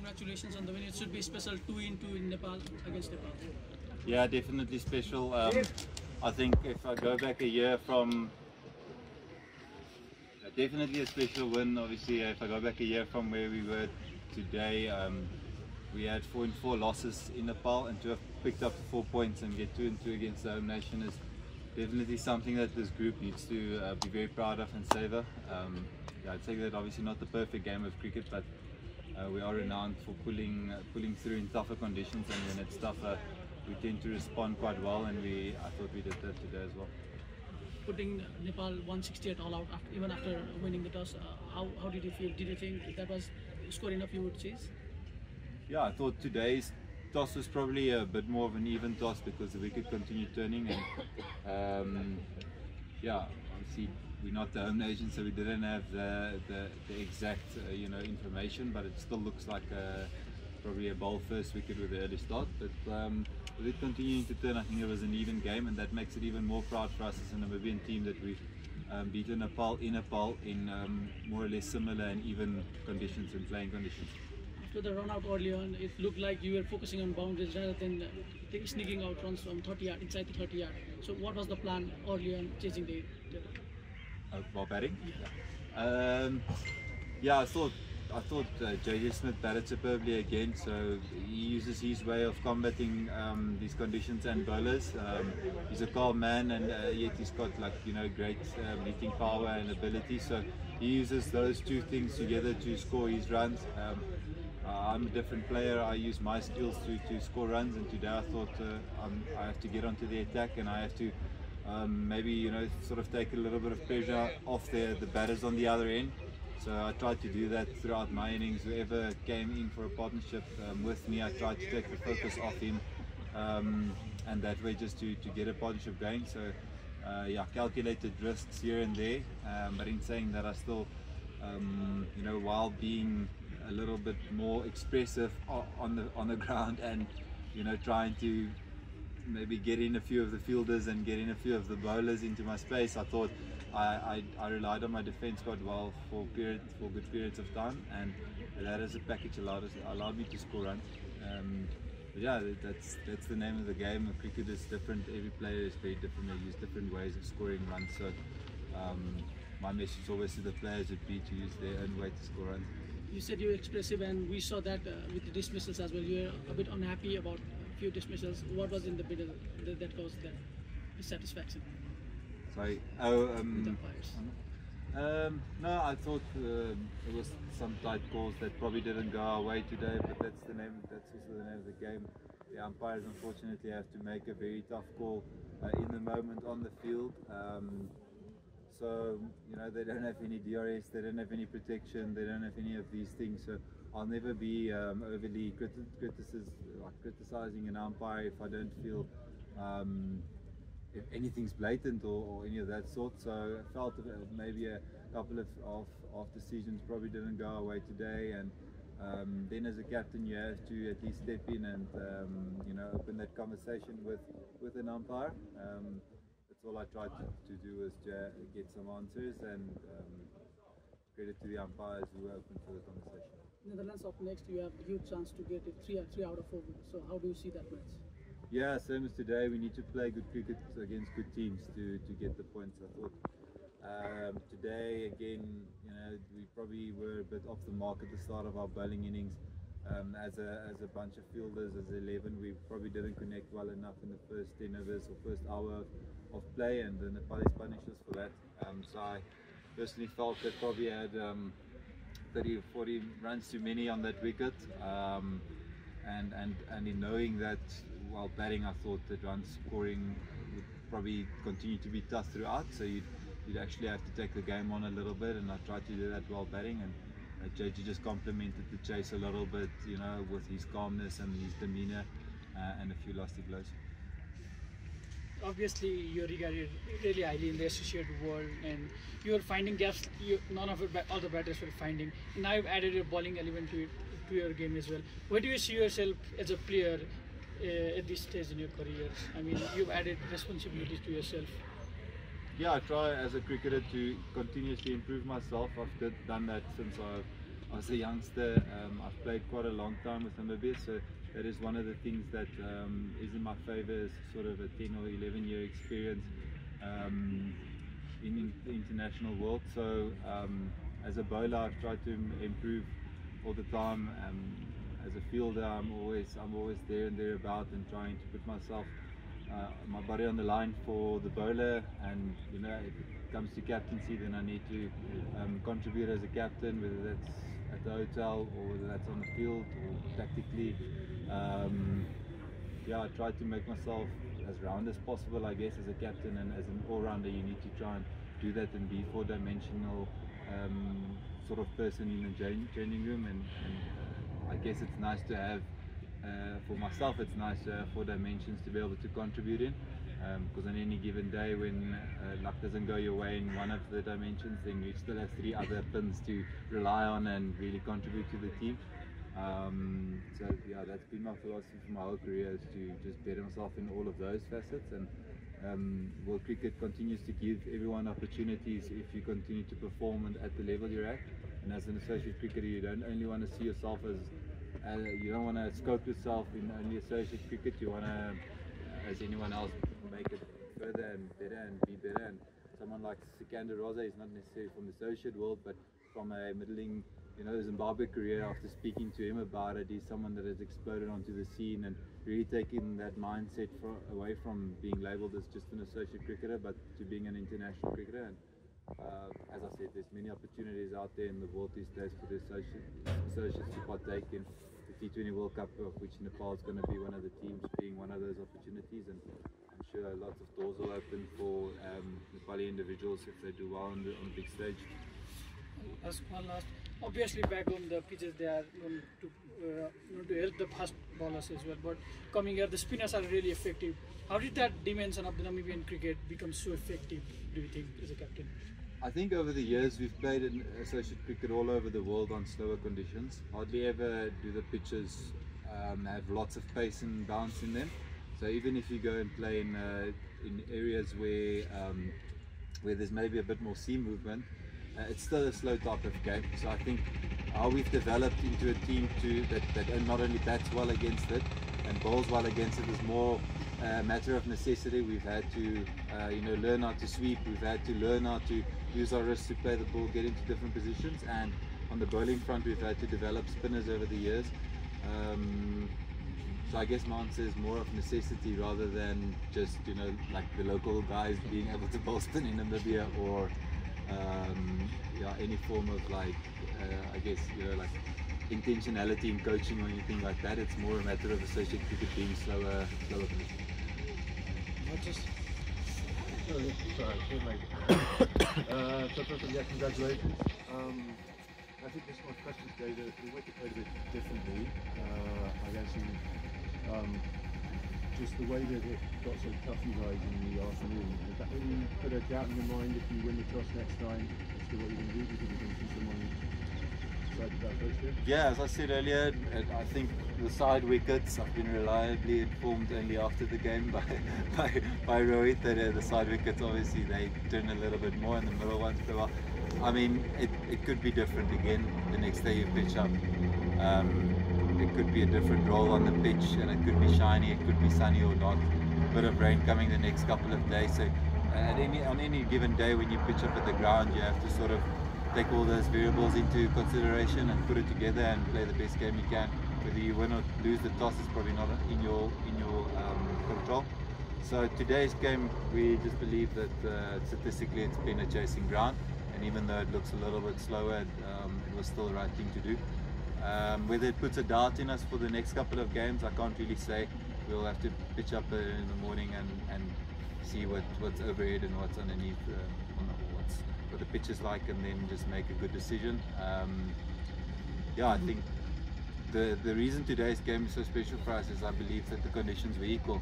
congratulations on the win. It should be special 2-2 in Nepal against Nepal. Yeah, definitely special. I think if I go back a year from, definitely a special win. Obviously, if I go back a year from where we were today, we had 4-4 losses in Nepal, and to have picked up 4 points and get 2-2 against the home nation is definitely something that this group needs to be very proud of and savor. Yeah, I'd say that obviously not the perfect game of cricket, but we are renowned for pulling through in tougher conditions, and when it's tougher, we tend to respond quite well, and I thought we did that today as well. Putting Nepal 160 at all out, even after winning the toss, how did you feel? Did you think that was score enough you would chase? Yeah, I thought today's toss was probably a bit more of an even toss because the wicket continued turning, and yeah, obviously we're not the home nation, so we didn't have the exact information, but it still looks like probably a bowl first wicket with the early start. But with it continuing to turn, I think it was an even game, and that makes it even more proud for us as a Namibian team that we've beaten Nepal in more or less similar and even conditions and playing conditions. After the run out early on, it looked like you were focusing on boundaries rather than sneaking out runs from 30 yard inside the 30 yard. So what was the plan early on chasing the while batting? Yeah. Yeah, I thought JJ Smith batted superbly again, so he uses his way of combating these conditions and bowlers. He's a calm man, and yet he's got great hitting power and ability, so he uses those two things together to score his runs. I'm a different player. I use my skills to score runs, and today I thought I have to get onto the attack, and I have to maybe sort of take a little bit of pressure off the batters on the other end. So I tried to do that throughout my innings. Whoever came in for a partnership with me, I tried to take the focus off him, and that way just to get a partnership going. So yeah, calculated risks here and there, but in saying that, I still while being a little bit more expressive on the ground, and trying to maybe get in a few of the fielders and get in a few of the bowlers into my space, I thought I relied on my defence quite well for good periods of time, and that as a package allowed me to score runs. But yeah, that's the name of the game. Cricket is different. Every player is very different. They use different ways of scoring runs. So my message always to the players would be to use their own way to score runs. You said you were expressive, and we saw that with the dismissals as well. You were a bit unhappy about a few dismissals. What was in the middle that caused that dissatisfaction? Sorry. With umpires. No, I thought it was some tight calls that probably didn't go our way today, but that's also the name of the game. The umpires unfortunately have to make a very tough call in the moment on the field. So they don't have any DRS, they don't have any protection, they don't have any of these things. So I'll never be overly criticizing an umpire if I don't feel if anything's blatant or any of that sort. So I felt maybe a couple of decisions probably didn't go our way today, and then as a captain you have to at least step in and open that conversation with an umpire. That's all I tried to do, was to get some answers, and credit to the umpires who were open for the conversation. Netherlands up next, you have a huge chance to get it 3 out of 4 wins. So how do you see that match? Yeah, same as today. We need to play good cricket against good teams to get the points. I thought today again, we probably were a bit off the mark at the start of our bowling innings. As a bunch of fielders, as 11, we probably didn't connect well enough in the first 10 overs or first hour of play, and the Nepalis punished us for that. So I personally felt they probably had 30 or 40 runs too many on that wicket, and in knowing that while batting, I thought that run scoring would probably continue to be tough throughout, so you'd actually have to take the game on a little bit, and I tried to do that while batting, and JJ just complemented the chase a little bit, with his calmness and his demeanour, and a few lusty blows. Obviously, you're regarded really highly in the associated world, and you are finding gaps all the batters were finding. Now you've added a bowling element to your game as well. Where do you see yourself as a player at this stage in your career? I mean, you've added responsibilities to yourself. Yeah, I try as a cricketer to continuously improve myself. I've done that since as a youngster, I've played quite a long time with Namibia, so that is one of the things that is in my favour, is sort of a 10 or 11 year experience in the international world. So as a bowler, I've tried to improve all the time. As a fielder, I'm always there and thereabout, and trying to put myself, my body on the line for the bowler. And you know, if it comes to captaincy, then I need to contribute as a captain, whether that's at the hotel or whether that's on the field or tactically. Yeah, I try to make myself as round as possible, I guess, as a captain, and as an all-rounder you need to try and do that and be four-dimensional sort of person in the changing room. And I guess it's nice to have, for myself it's nice to have 4 dimensions to be able to contribute in, because on any given day when luck doesn't go your way in one of the dimensions, then you still have 3 other pins to rely on and really contribute to the team. So yeah, that's been my philosophy for my whole career, is to just better myself in all of those facets. And world cricket continues to give everyone opportunities if you continue to perform at the level you're at. And as an associate cricketer, you don't only want to see yourself as you don't want to scope yourself in only associate cricket. You want to, as anyone else, make it further and better and be better. And someone like Gerhard Erasmus is not necessarily from the associate world, but from a middling, you know, Zimbabwe career. After speaking to him about it, he's someone that has exploded onto the scene and really taken that mindset away from being labelled as just an associate cricketer, but to being an international cricketer. And as I said, there's many opportunities out there in the world these days for the associates to partake in the T20 World Cup, of which Nepal is going to be one of the teams, being one of those opportunities. And I'm sure lots of doors will open for Nepali individuals if they do well on the big stage. One last. Obviously, back on the pitches, they are known to help the fast bowlers as well. But coming here, the spinners are really effective. How did that dimension of the Namibian cricket become so effective, do you think, as a captain? I think over the years we've played in associate cricket all over the world on slower conditions. Hardly ever do the pitches have lots of pace and bounce in them. So even if you go and play in areas where there's maybe a bit more seam movement, it's still a slow type of game. So I think how we've developed into a team that not only bats well against it and bowls well against it is more a matter of necessity. We've had to learn how to sweep, we've had to learn how to use our wrists to play the ball, get into different positions, and on the bowling front we've had to develop spinners over the years. So I guess my answer is more of necessity rather than just, you know, like the local guys being able to bowl spin in Namibia, or any form of like I guess, you know, like intentionality in coaching or anything like that. It's more a matter of associate cricket being slower. Not just sorry, so first of all, yeah, congratulations. I think this one question today, the wicket played a bit differently, I guess, and just the way that it got so tough you guys in the afternoon. Did that really put a doubt in your mind if you win the toss next time as to what you're going to do? Do you think you're going to see someone decide that first here? Yeah, as I said earlier, I think the side wickets, I've been reliably informed only after the game by Rohit that the side wickets, obviously they turn a little bit more and the middle ones play well. I mean, it could be different again the next day you pitch up. It could be a different role on the pitch, and it could be shiny, it could be sunny or not. A bit of rain coming the next couple of days. So on any given day when you pitch up at the ground, you have to sort of take all those variables into consideration and put it together and play the best game you can. Whether you win or lose the toss is probably not in your control. So today's game, we just believe that statistically it's been a chasing ground, and even though it looks a little bit slower, it was still the right thing to do. Whether it puts a doubt in us for the next couple of games, I can't really say. We'll have to pitch up in the morning and see what's overhead and what's underneath, what the pitch is like, and then just make a good decision. I think the reason today's game is so special for us is I believe that the conditions were equal.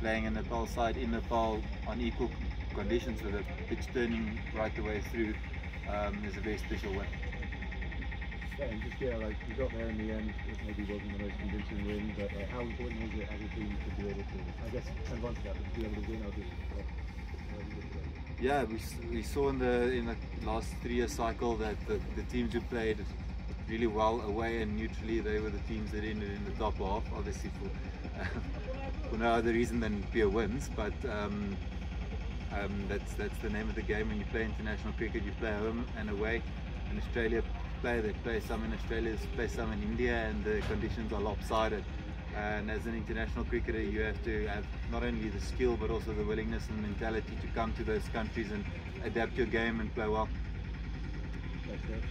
Playing a Nepal side in Nepal on equal conditions with the pitch turning right the way through is a very special win. Yeah, and just like you got there in the end, it maybe wasn't the most convincing win, but how important was it as a team to be able to, I guess, advance that, to be able to win out this? Yeah, we saw in the last 3-year cycle that the teams who played really well away and neutrally. They were the teams that ended in the top half, obviously for no other reason than pure wins, but that's the name of the game. When you play international cricket, you play home and away. In Australia, they play some in Australia, they play some in India, and the conditions are lopsided. And as an international cricketer, you have to have not only the skill but also the willingness and mentality to come to those countries and adapt your game and play well. That's it.